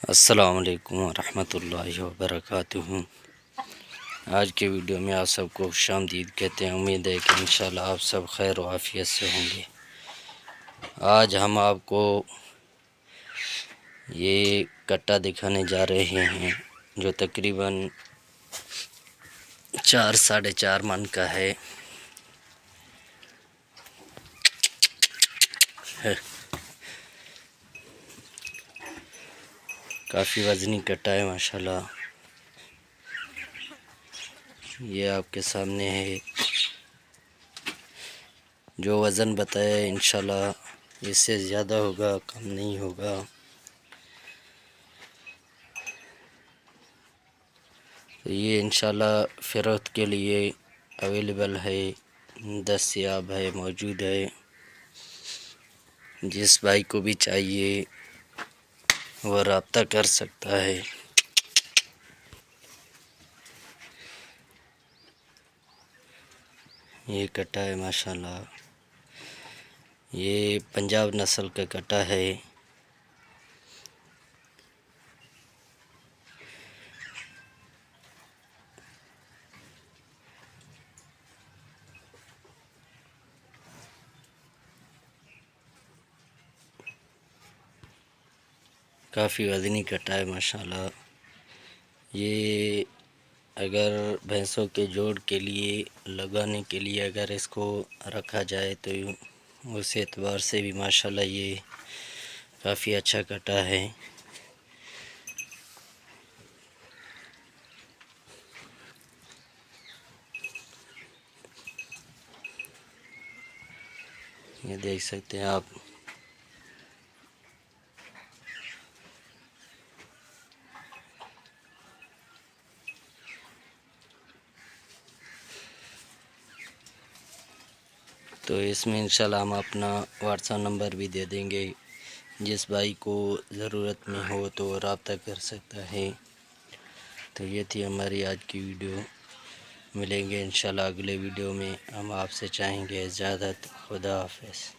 अस्सलामु अलैकुम वरहमतुल्लाहि वबरकातुहू। आज के वीडियो में आप सबको खुशामदीद कहते हैं। उम्मीद है कि इंशाल्लाह आप सब खैर व आफियत से होंगे। आज हम आपको ये कट्टा दिखाने जा रहे हैं जो तकरीबन 4-4.5 मन का है। काफ़ी वज़नी कट्टा है माशाल्लाह। ये आपके सामने है। जो वज़न बताया इंशाल्लाह इससे ज़्यादा होगा, कम नहीं होगा। तो ये इंशाल्लाह फ़रोख्त के लिए अवेलेबल है, दस्तयाब है, मौजूद है। जिस भाई को भी चाहिए वह रब्ता कर सकता है। ये कट्टा है माशाल्लाह। ये पंजाब नस्ल का कट्टा है। काफ़ी वज़नी कट्टा है माशाल्लाह। ये अगर भैंसों के जोड़ के लिए लगाने के लिए अगर इसको रखा जाए तो उस एतबार से भी माशाल्लाह ये काफ़ी अच्छा कट्टा है। ये देख सकते हैं आप। तो इसमें इंशाल्लाह हम अपना व्हाट्सएप नंबर भी दे देंगे। जिस भाई को ज़रूरत में हो तो रब्ता कर सकता है। तो ये थी हमारी आज की वीडियो। मिलेंगे इंशाल्लाह अगले वीडियो में। हम आपसे चाहेंगे इजाज़त। खुदा हाफ़िज़।